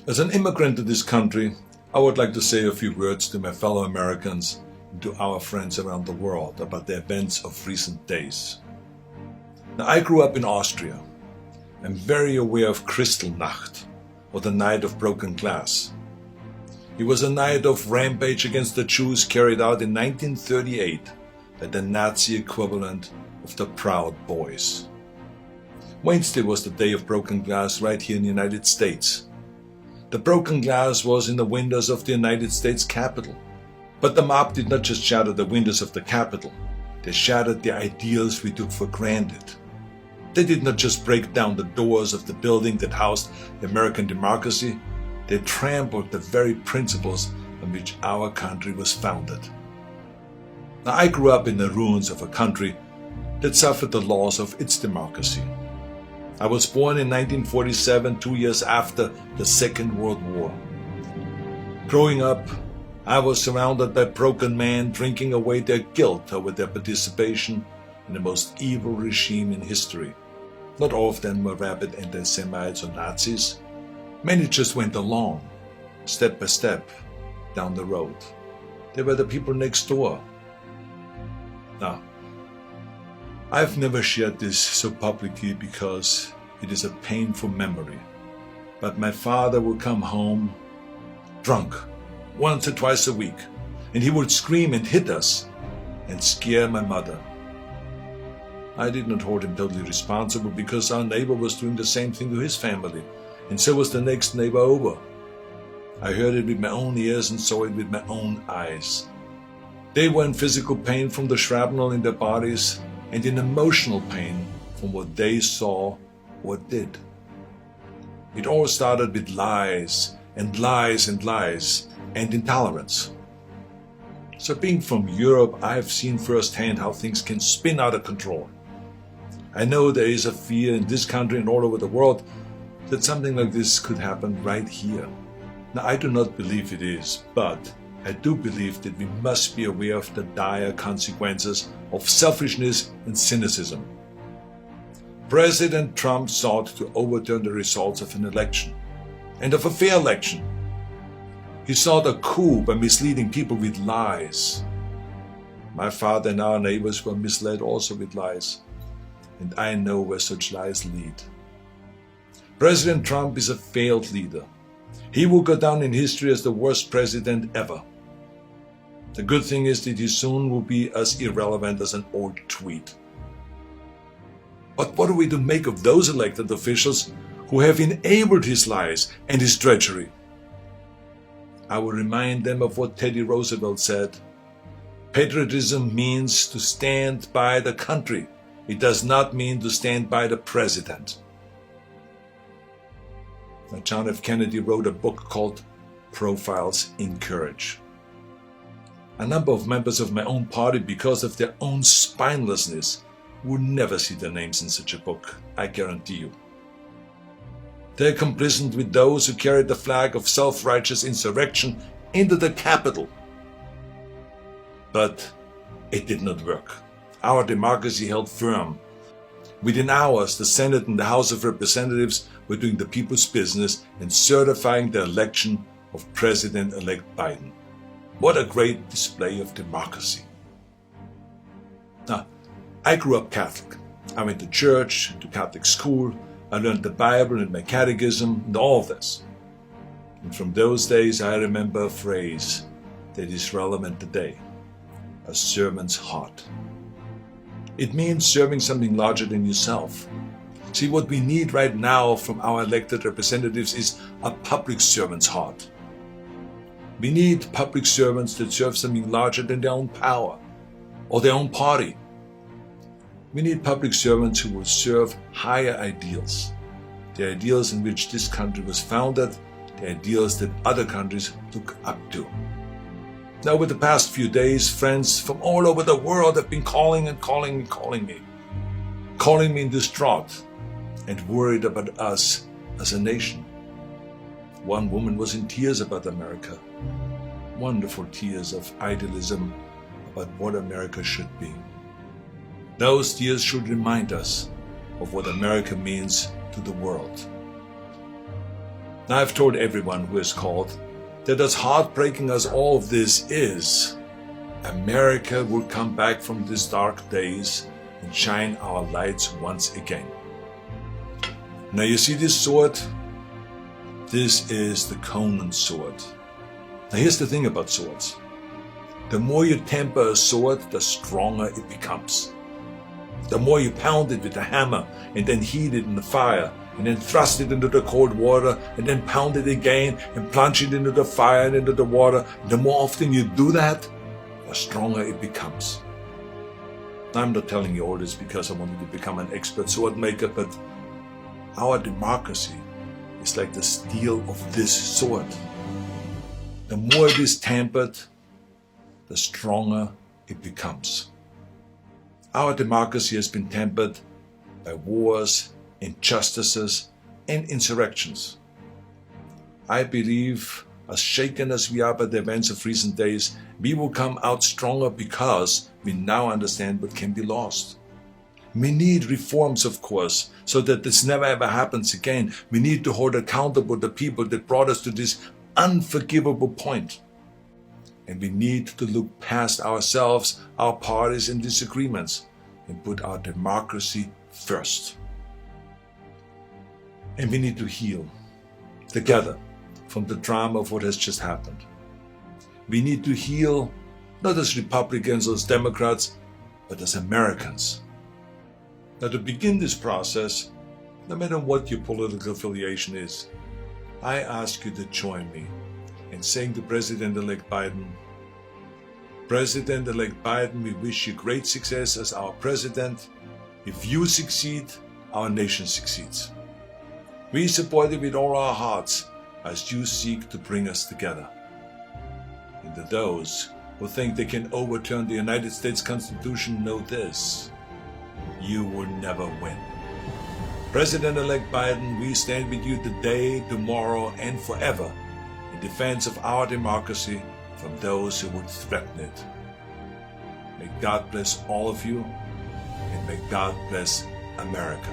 As an immigrant to this country, I would like to say a few words to my fellow Americans and to our friends around the world about the events of recent days. Now, I grew up in Austria. I'm very aware of Kristallnacht, or the Night of Broken Glass. It was a night of rampage against the Jews carried out in 1938 by the Nazi equivalent of the Proud Boys. Wednesday was the day of broken glass right here in the United States. The broken glass was in the windows of the United States Capitol. But the mob did not just shatter the windows of the Capitol, they shattered the ideals we took for granted. They did not just break down the doors of the building that housed the American democracy, they trampled the very principles on which our country was founded. Now, I grew up in the ruins of a country that suffered the loss of its democracy. I was born in 1947, 2 years after the Second World War. Growing up, I was surrounded by broken men drinking away their guilt over their participation in the most evil regime in history. Not all of them were rabid anti-Semites or Nazis. Many just went along, step by step, down the road. They were the people next door. Now, I've never shared this so publicly because it is a painful memory. But my father would come home drunk once or twice a week, and he would scream and hit us and scare my mother. I did not hold him totally responsible because our neighbor was doing the same thing to his family, and so was the next neighbor over. I heard it with my own ears and saw it with my own eyes. They were in physical pain from the shrapnel in their bodies and in emotional pain from what they saw or did. It all started with lies and lies and lies and intolerance. So being from Europe, I've seen firsthand how things can spin out of control. I know there is a fear in this country and all over the world that something like this could happen right here. Now, I do not believe it is, but I do believe that we must be aware of the dire consequences of selfishness and cynicism. President Trump sought to overturn the results of an election, and of a fair election. He sought a coup by misleading people with lies. My father and our neighbors were misled also with lies, and I know where such lies lead. President Trump is a failed leader. He will go down in history as the worst president ever. The good thing is that he soon will be as irrelevant as an old tweet. But what are we to make of those elected officials who have enabled his lies and his treachery? I will remind them of what Teddy Roosevelt said. Patriotism means to stand by the country. It does not mean to stand by the president. Now, John F. Kennedy wrote a book called Profiles in Courage. A number of members of my own party, because of their own spinelessness, would never see their names in such a book, I guarantee you. They are complicit with those who carried the flag of self-righteous insurrection into the Capitol. But it did not work. Our democracy held firm. Within hours, the Senate and the House of Representatives were doing the people's business and certifying the election of President-elect Biden. What a great display of democracy. Now, I grew up Catholic. I went to church, to Catholic school. I learned the Bible and my catechism and all of this. And from those days, I remember a phrase that is relevant today: a servant's heart. It means serving something larger than yourself. See, what we need right now from our elected representatives is a public servant's heart. We need public servants that serve something larger than their own power or their own party. We need public servants who will serve higher ideals, the ideals in which this country was founded, the ideals that other countries look up to. Now, over the past few days, friends from all over the world have been calling me in distraught and worried about us as a nation. One woman was in tears about America, wonderful tears of idealism about what America should be. Those tears should remind us of what America means to the world. Now I've told everyone who has called that as heartbreaking as all of this is, America will come back from these dark days and shine our lights once again. Now you see this sword? This is the Conan sword. Now here's the thing about swords. The more you temper a sword, the stronger it becomes. The more you pound it with a hammer and then heat it in the fire and then thrust it into the cold water and then pound it again and plunge it into the fire and into the water, the more often you do that, the stronger it becomes. I'm not telling you all this because I wanted to become an expert sword maker, but our democracy is like the steel of this sword. The more it is tempered, the stronger it becomes. Our democracy has been tempered by wars, injustices, and insurrections. I believe, as shaken as we are by the events of recent days, we will come out stronger because we now understand what can be lost. We need reforms, of course, so that this never ever happens again. We need to hold accountable the people that brought us to this unforgivable point. And we need to look past ourselves, our parties and disagreements, and put our democracy first. And we need to heal together from the drama of what has just happened. We need to heal not as Republicans or as Democrats, but as Americans. Now, to begin this process, no matter what your political affiliation is, I ask you to join me in saying to President-elect Biden, President-elect Biden, we wish you great success as our president. If you succeed, our nation succeeds. We support you with all our hearts as you seek to bring us together. And to those who think they can overturn the United States Constitution, know this: you will never win. President-elect Biden, we stand with you today, tomorrow, and forever in defense of our democracy from those who would threaten it. May God bless all of you, and may God bless America.